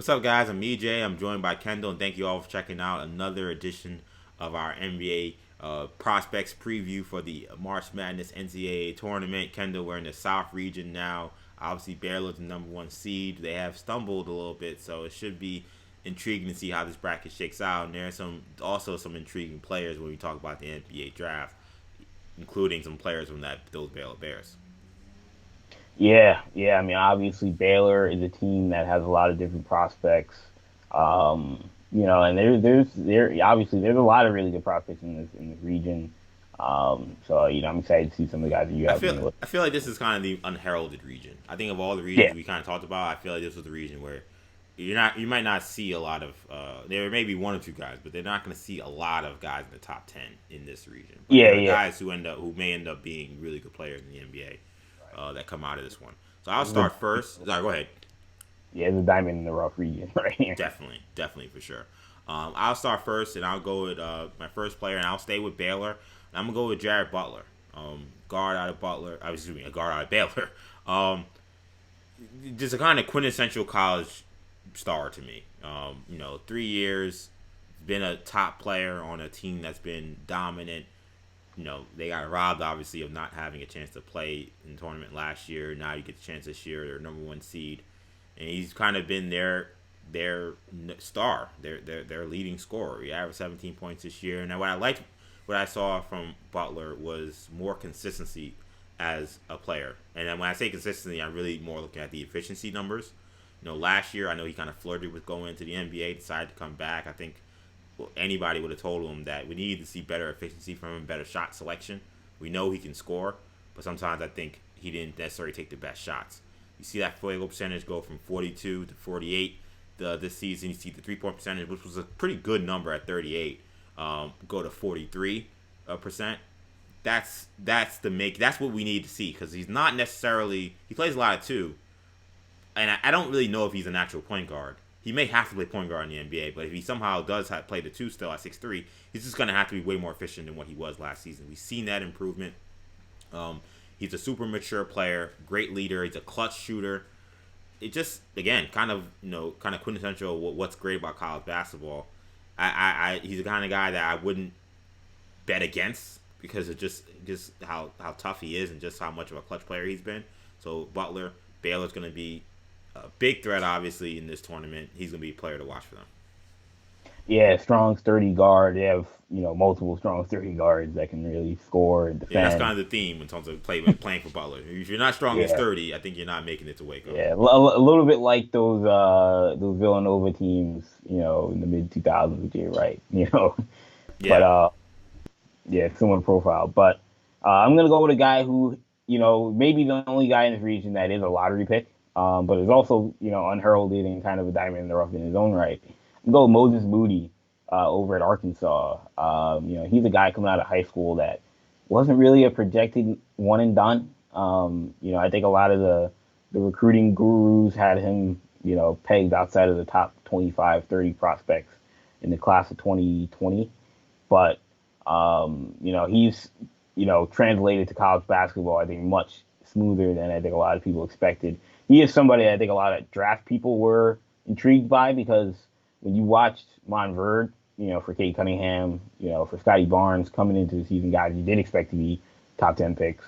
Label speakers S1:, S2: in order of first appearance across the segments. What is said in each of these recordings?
S1: What's up, guys? I'm EJ. I'm joined by Kendall, and thank you all for checking out another edition of our NBA prospects preview for the March Madness NCAA Tournament. Kendall, we're in the South region now. Obviously, Baylor's the number one seed. They have stumbled a little bit, so it should be intriguing to see how this bracket shakes out. And there are some intriguing players when we talk about the NBA draft, including some players from those Baylor Bears.
S2: Yeah. I mean, obviously Baylor is a team that has a lot of different prospects. And there's a lot of really good prospects in this region. I'm excited to see some of the guys that you
S1: I
S2: have
S1: feel
S2: been with.
S1: I feel like this is kind of the unheralded region. I think of all the regions
S2: Yeah,
S1: we kind of talked about, I feel like this was the region where you might not see a lot of there may be one or two guys, but they're not going to see a lot of guys in the top 10 in this region. But
S2: yeah,
S1: there are
S2: yeah.
S1: guys who may end up being really good players in the NBA that come out of this one. So I'll
S2: This is a
S1: start first. Sorry, go ahead.
S2: it's a diamond in the rough region right here.
S1: Definitely for sure. I'll start first, and I'll go with my first player, and I'll stay with Baylor. And I'm gonna go with Jared Butler, guard out of Butler. Excuse me, a guard out of Baylor. Um, just a kind of quintessential college star to me. 3 years, been a top player on a team that's been dominant. They got robbed obviously of not having a chance to play in the tournament last year. Now you get the chance this year. They're number one seed, and he's kind of been their star, their leading scorer. He averaged 17 points this year. And what I saw from Butler was more consistency as a player. And then when I say consistency, I'm really more looking at the efficiency numbers. Last year I know he kind of flirted with going into the NBA, decided to come back. I think anybody would have told him that we needed to see better efficiency from him, better shot selection. We know he can score, but sometimes I think he didn't necessarily take the best shots. You see that field goal percentage go from 42 to 48 this season. You see the 3-point percentage, which was a pretty good number at 38, go to 43%. That's what we need to see, because he's not necessarily, he plays a lot of two, and I don't really know if he's a natural point guard. He may have to play point guard in the NBA, but if he somehow does play the two still at 6'3", he's just going to have to be way more efficient than what he was last season. We've seen that improvement. He's a super mature player, great leader. He's a clutch shooter. It just, again, kind of quintessential what's great about college basketball. He's the kind of guy that I wouldn't bet against, because of just how tough he is and just how much of a clutch player he's been. So Butler, Baylor's going to be a big threat, obviously, in this tournament. He's going to be a player to watch for them.
S2: Yeah, strong, sturdy guard. They have multiple strong, sturdy guards that can really score and
S1: Yeah, that's
S2: defend.
S1: kind of the theme in terms of playing for Butler. If you're not strong and
S2: Yeah,
S1: sturdy, I think you're not making it to Waco.
S2: yeah, a little bit like those Villanova teams, in the mid 2000s. You're right, but
S1: Yeah,
S2: yeah, similar profile. But I'm gonna go with a guy who, maybe the only guy in this region that is a lottery pick, but is also, unheralded and kind of a diamond in the rough in his own right. I'm going with Moses Moody over at Arkansas. He's a guy coming out of high school that wasn't really a projected one and done. I think a lot of the recruiting gurus had him, pegged outside of the top 25, 30 prospects in the class of 2020. But he's translated to college basketball, I think, much smoother than I think a lot of people expected. He is somebody I think a lot of draft people were intrigued by, because when you watched Montverde, for Kate Cunningham, for Scotty Barnes coming into the season, guys you did expect to be top 10 picks.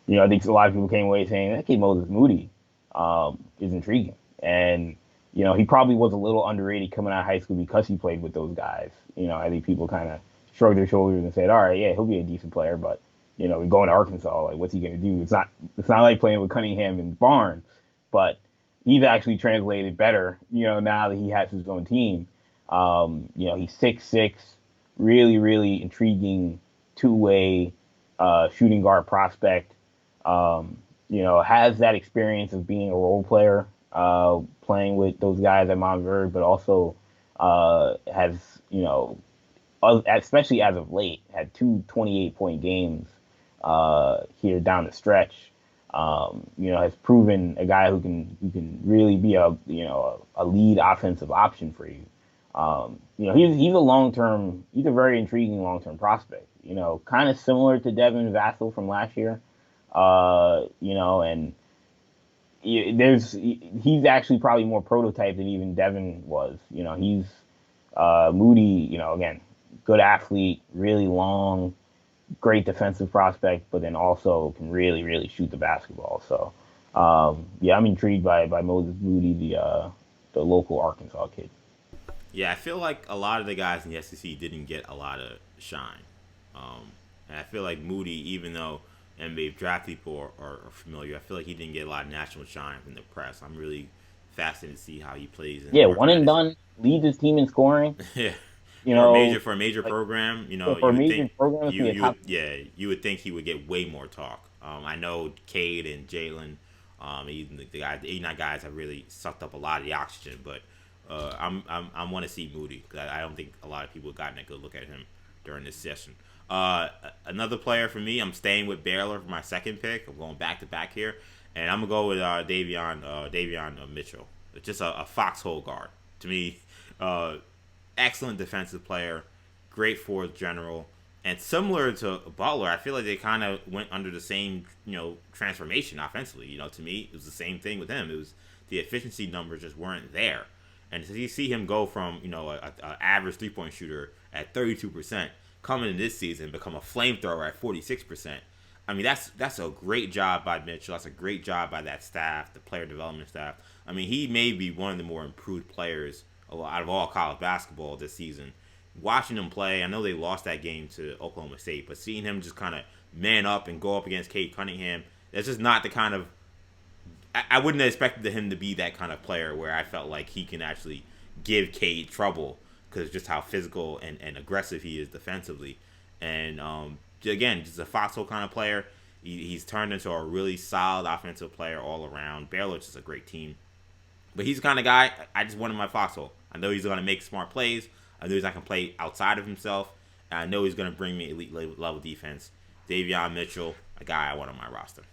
S2: I think a lot of people came away saying that kid Moses Moody is intriguing. And, he probably was a little underrated coming out of high school because he played with those guys. I think people kind of shrugged their shoulders and said, all right, yeah, he'll be a decent player, but, going to Arkansas, like, what's he going to do? It's not like playing with Cunningham and Barnes, but he's actually translated better, now that he has his own team. He's 6'6", really, really intriguing two-way shooting guard prospect. Has that experience of being a role player, playing with those guys at Montverde, but also has, especially as of late, had two 28-point games here down the stretch. Has proven a guy who can really be a lead offensive option for you. He's a very intriguing long-term prospect. Kind of similar to Devin Vassell from last year. And he's actually probably more prototype than even DaVon was. He's Moody. Again, good athlete, really long, great defensive prospect, but then also can really, really shoot the basketball. So, yeah, I'm intrigued by Moses Moody, the local Arkansas kid.
S1: Yeah, I feel like a lot of the guys in the SEC didn't get a lot of shine. And I feel like Moody, even though NBA draft people are familiar, I feel like he didn't get a lot of national shine from the press. I'm really fascinated to see how he plays in
S2: Yeah,
S1: March
S2: one and
S1: Madness.
S2: done, leads his team in scoring.
S1: Yeah,
S2: You know,
S1: for a major
S2: like
S1: program,
S2: for
S1: you
S2: a
S1: would
S2: major
S1: think
S2: program to be a
S1: you would
S2: top.
S1: you would think he would get way more talk. I know Cade and Jalen, even the guys, the 89 guys have really sucked up a lot of the oxygen, but I want to see Moody because I don't think a lot of people have gotten a good look at him during this session. Another player for me, I'm staying with Baylor for my second pick. I'm going back to back here, and I'm gonna go with Davion Mitchell. Just a foxhole guard to me. Excellent defensive player, great fourth general, and similar to Butler, I feel like they kind of went under the same transformation offensively. To me, it was the same thing with him. It was the efficiency numbers just weren't there, and so you see him go from a average 3-point shooter at 32% coming in this season become a flamethrower at 46%. I mean, that's a great job by Mitchell. That's a great job by that staff, the player development staff. I mean, he may be one of the more improved players out of all college basketball this season. Watching him play, I know they lost that game to Oklahoma State, but seeing him just kind of man up and go up against Cade Cunningham, that's just not the kind of. I wouldn't have expected him to be that kind of player where I felt like he can actually give Cade trouble because just how physical and aggressive he is defensively. And again, just a foxhole kind of player. He's turned into a really solid offensive player all around. Baylor's just a great team. But he's the kind of guy I just want in my foxhole. I know he's going to make smart plays. I know he's not going to play outside of himself. And I know he's going to bring me elite level defense. Davion Mitchell, a guy I want on my roster.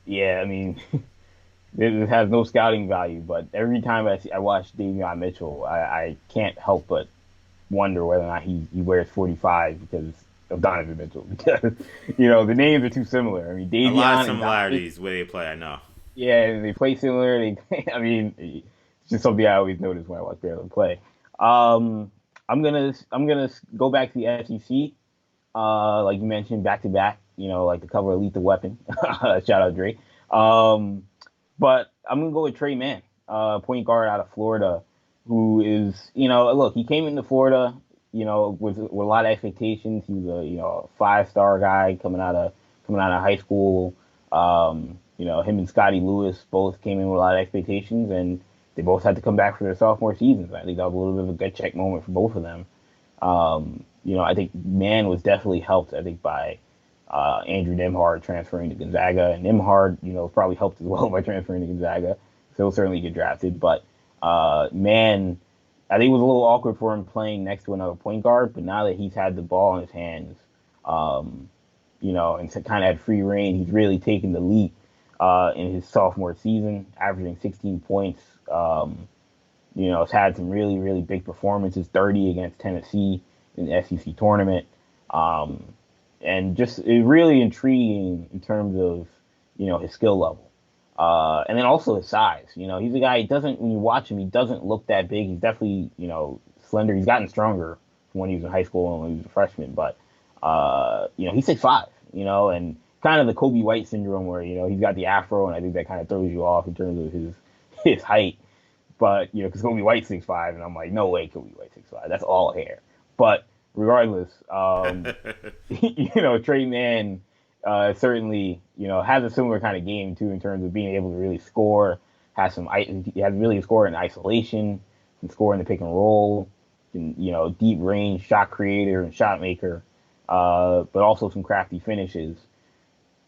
S2: Yeah, I mean, it has no scouting value, but every time I watch Davion Mitchell, I can't help but wonder whether or not he wears 45 because of Donovan Mitchell. Because, the names are too similar. I mean,
S1: A lot of
S2: Davion and Donovan,
S1: similarities where they play, I know.
S2: yeah, they play similar. I mean, it's just something I always notice when I watch Baylor play. Um, I'm gonna go back to the SEC. Like you mentioned, back to back. Like the cover of Lethal Weapon. Shout out Dre. Um, but I'm gonna go with Trey Mann, point guard out of Florida, who is look, he came into Florida, with a lot of expectations. He was a 5-star guy coming out of high school. Him and Scotty Lewis both came in with a lot of expectations, and they both had to come back for their sophomore seasons. I think that was a little bit of a gut check moment for both of them. I think Mann was definitely helped, I think, by Andrew Nembhard transferring to Gonzaga, and Nembhard, probably helped as well by transferring to Gonzaga. So he'll certainly get drafted, but Mann, I think it was a little awkward for him playing next to another point guard, but now that he's had the ball in his hands, and kind of had free reign, he's really taken the leap in his sophomore season, averaging 16 points. Has had some really, really big performances, 30 against Tennessee in the SEC tournament. And just really intriguing in terms of, his skill level. And then also his size. He's a guy, when you watch him, he doesn't look that big. He's definitely, slender. He's gotten stronger from when he was in high school and when he was a freshman. But, he's 6'5", and kind of the Kobe White syndrome where, he's got the afro, and I think that kind of throws you off in terms of his height. But, because Kobe White's 6'5", and I'm like, no way Kobe White's 6'5". That's all hair. But regardless, Trey Mann certainly, has a similar kind of game, too, in terms of being able to really score. He has really score in isolation, can score in the pick and roll, deep range shot creator and shot maker, but also some crafty finishes.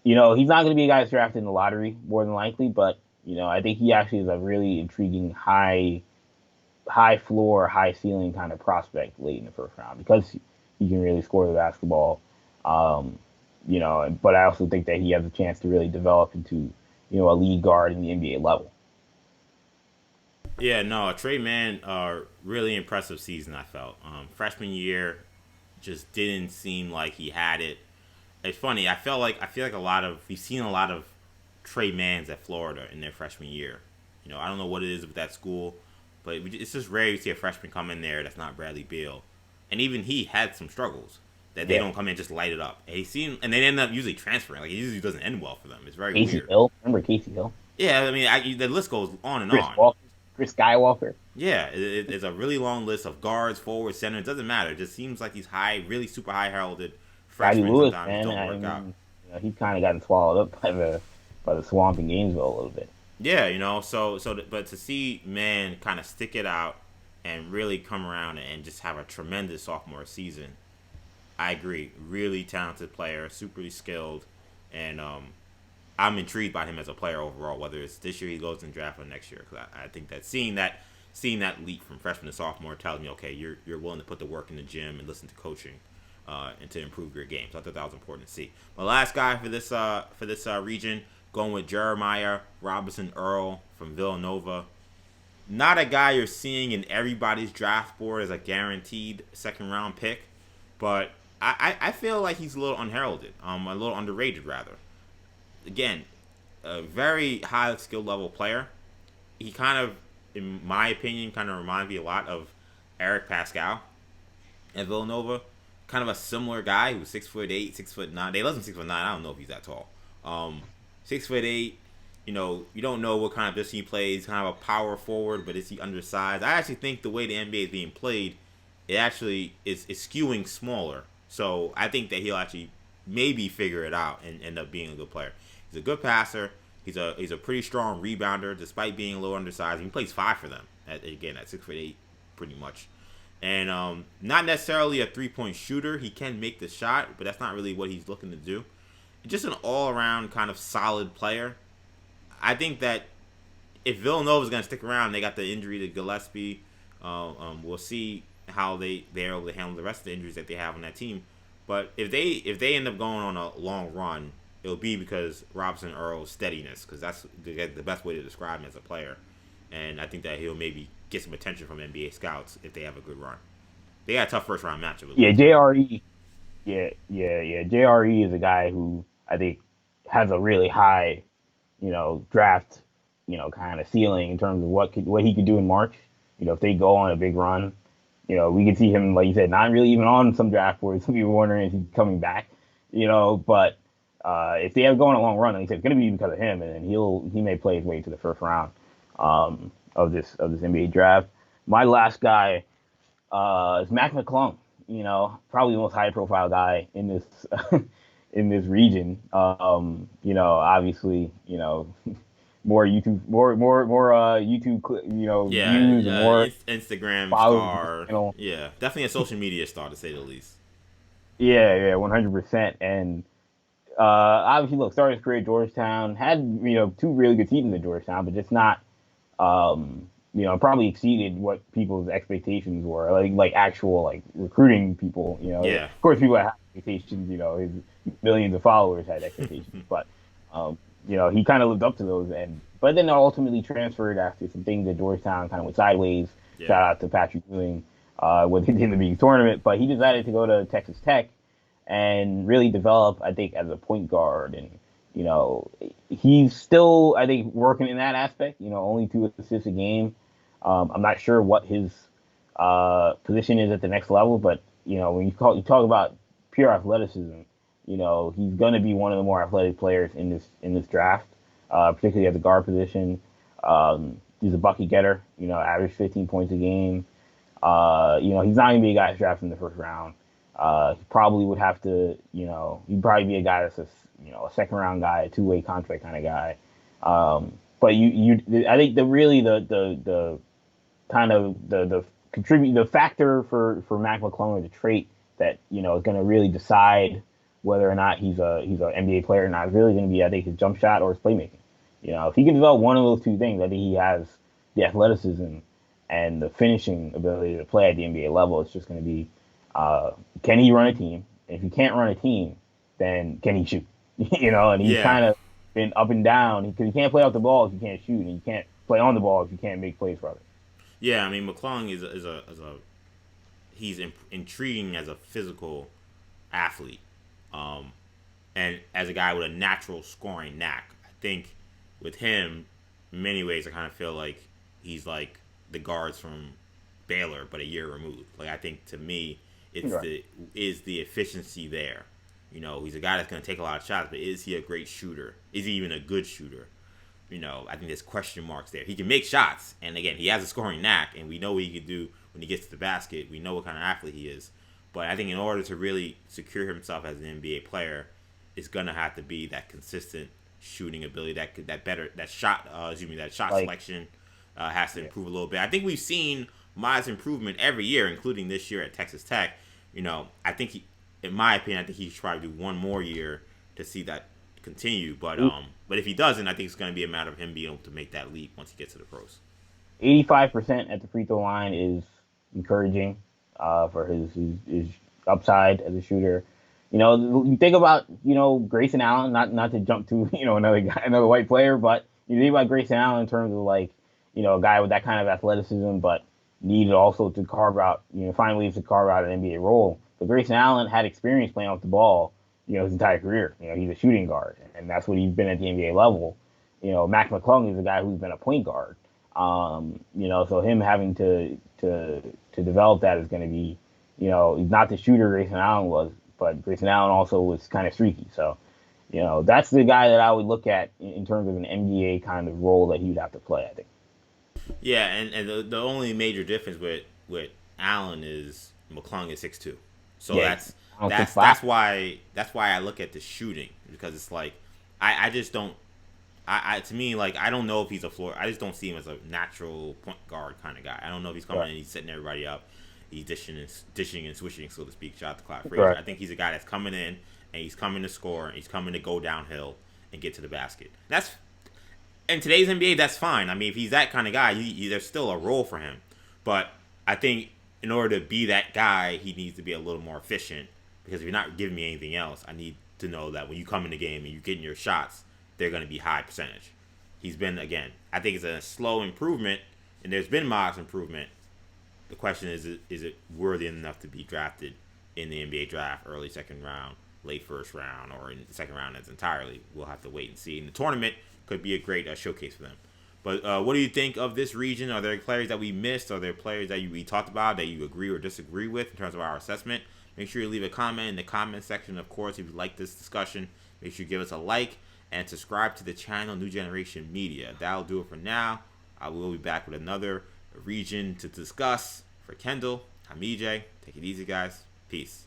S2: He's not going to be a guy that's drafted in the lottery, more than likely, but I think he actually is a really intriguing high floor, high ceiling kind of prospect late in the first round because he can really score the basketball. But I also think that he has a chance to really develop into, a lead guard in the NBA level.
S1: Yeah, no, Trey Mann, really impressive season, I felt. Freshman year just didn't seem like he had it. It's funny, I feel like we've seen a lot of Trey Mann's at Florida in their freshman year. I don't know what it is with that school, but it's just rare to see a freshman come in there that's not Bradley Beal. And even he had some struggles that they don't come in and just light it up. And they end up usually transferring. Like, it usually doesn't end well for them. It's very
S2: Casey
S1: weird.
S2: Hill, remember Casey Hill?
S1: Yeah, I mean, the list goes on and
S2: Chris
S1: on.
S2: Walker, Chris Skywalker.
S1: Yeah, it's a really long list of guards, forwards, center. It doesn't matter. It just seems like these really super high heralded freshmen
S2: Lewis,
S1: sometimes
S2: man,
S1: don't work out.
S2: He's kind of gotten swallowed up by the swamp in Gainesville a little bit.
S1: Yeah, but to see Mann kind of stick it out and really come around and just have a tremendous sophomore season, I agree. Really talented player, superly skilled, and I'm intrigued by him as a player overall. Whether it's this year he goes in draft or next year, because I think that seeing that leap from freshman to sophomore tells me, okay, you're willing to put the work in the gym and listen to coaching, and to improve your game. So I thought that was important to see. My last guy for this region, going with Jeremiah Robinson Earl from Villanova. Not a guy you're seeing in everybody's draft board as a guaranteed second round pick, but I feel like he's a little unheralded, a little underrated rather. Again, a very high skill level player. He kind of, in my opinion, kind of reminds me a lot of Eric Pascal at Villanova. Kind of a similar guy who's 6'8", 6'9". They love him 6'9". I don't know if he's that tall. 6'8". You don't know what kind of position he plays. He's kind of a power forward, but is he undersized? I actually think the way the NBA is being played, it actually is skewing smaller. So I think that he'll actually maybe figure it out and end up being a good player. He's a good passer. He's a pretty strong rebounder, despite being a little undersized. He plays 5 for them. At 6'8", pretty much. And not necessarily a 3-point shooter. He can make the shot, but that's not really what he's looking to do. Just an all-around kind of solid player. I think that if Villanova is going to stick around, they got the injury to Gillespie. We'll see how they're able to handle the rest of the injuries that they have on that team. But if they end up going on a long run, it'll be because Robinson Earl's steadiness, because that's the best way to describe him as a player. And I think that he'll maybe get some attention from NBA scouts if they have a good run. They got a tough first round matchup.
S2: Yeah, JRE. Yeah. JRE is a guy who I think has a really high, draft, kind of ceiling in terms of what he could do in March. If they go on a big run, we could see him, like you said, not really even on some draft boards. Some people wondering if he's coming back, but if they have going a long run, like I said, it's going to be because of him, and then he may play his way to the first round of this NBA draft. My last guy is Mac McClung. Probably the most high profile guy in this in this region. Obviously, more YouTube, more YouTube, views, and more
S1: Instagram star. Yeah, definitely a social media star to say the least.
S2: Yeah, 100%. And obviously, look, started his career at Georgetown, had 2 really good seasons at Georgetown, but just not, probably exceeded what people's expectations were, like actual recruiting people.
S1: Yeah.
S2: Of course, people had expectations. His millions of followers had expectations, but he kind of lived up to those. But then ultimately transferred after some things at Georgetown kind of went sideways. Yeah. Shout out to Patrick Ewing, what he did in the big tournament. But he decided to go to Texas Tech and really develop, I think, as a point guard. And he's still, I think, working in that aspect. Only 2 assists a game. I'm not sure what his position is at the next level, but when you talk about pure athleticism, he's going to be one of the more athletic players in this draft, particularly at the guard position. He's a bucket getter. Average 15 points a game. He's not going to be a guy that's drafted in the first round. He probably would have to, he'd probably be a guy that's a second round guy, a 2-way contract kind of guy. But I think the kind of the factor for Mac McClung, or the trait that is going to really decide whether or not he's an NBA player or not, is really going to be, I think, his jump shot or his playmaking. If he can develop one of those 2 things, I think he has the athleticism and the finishing ability to play at the NBA level. It's just going to be, can he run a team? And if he can't run a team, then can he shoot? And he's kind of been up and down, because he can't play off the ball if you can't shoot, and you can't play on the ball if you can't make plays for others.
S1: Yeah, I mean, McClung he's intriguing as a physical athlete, and as a guy with a natural scoring knack. think with him, in many ways, I kind of feel like he's like the guards from Baylor, but a year removed. Like I think to me, it's
S2: Right.
S1: the efficiency there. He's a guy that's going to take a lot of shots, but is he a great shooter? Is he even a good shooter? I think there's question marks there. He can make shots, and again, he has a scoring knack, and we know what he can do when he gets to the basket. We know what kind of athlete he is. But I think in order to really secure himself as an NBA player, it's gonna have to be that consistent shooting ability, that shot
S2: Like,
S1: selection has to
S2: yeah.
S1: improve a little bit. I think we've seen modest improvement every year, including this year at Texas Tech. I think in my opinion, I think he should probably do one more year to see that continue. But if he doesn't, I think it's going to be a matter of him being able to make that leap once he gets to the pros.
S2: 85% at the free throw line is encouraging for his upside as a shooter. You think about Grayson Allen, not to jump to another guy, another white player, but you think about Grayson Allen in terms of like a guy with that kind of athleticism, but needed also to carve out find ways to carve out an NBA role. But Grayson Allen had experience playing off the ball, his entire career. He's a shooting guard, and that's what he's been at the NBA level. Mac McClung is a guy who's been a point guard. So him having to develop that is going to be, he's not the shooter Grayson Allen was, but Grayson Allen also was kind of streaky. So, that's the guy that I would look at in terms of an NBA kind of role that he would have to play, I think.
S1: Yeah, and the only major difference with Allen is McClung is 6'2", so
S2: Yeah,
S1: that's
S2: I don't think
S1: that's
S2: five.
S1: that's why I look at the shooting, because it's like I just don't to me, like, I don't know if he's a floor. I just don't see him as a natural point guard kind of guy. I don't know if he's coming
S2: Right.
S1: in and he's setting everybody up. He's dishing and swishing, so to speak. Shout out to Clyde Frazier.
S2: Right.
S1: I think he's a guy that's coming in and he's coming to score and he's coming to go downhill and get to the basket. That's in today's NBA. That's fine. I mean, if he's that kind of guy, there's still a role for him. But I think in order to be that guy, he needs to be a little more efficient. Because if you're not giving me anything else, I need to know that when you come in the game and you're getting your shots, they're going to be high percentage. He's been, again, I think it's a slow improvement, and there's been modest improvement. The question is it worthy enough to be drafted in the NBA draft, early second round, late first round, or in the second round as entirely? We'll have to wait and see. And the tournament could be a great showcase for them. But what do you think of this region? Are there players that we missed? Are there players that we talked about that you agree or disagree with in terms of our assessment? Make sure you leave a comment in the comment section. Of course, if you like this discussion, make sure you give us a like and subscribe to the channel, New Generation Media. That'll do it for now. I will be back with another region to discuss. For Kendall, I'm EJ. Take it easy, guys. Peace.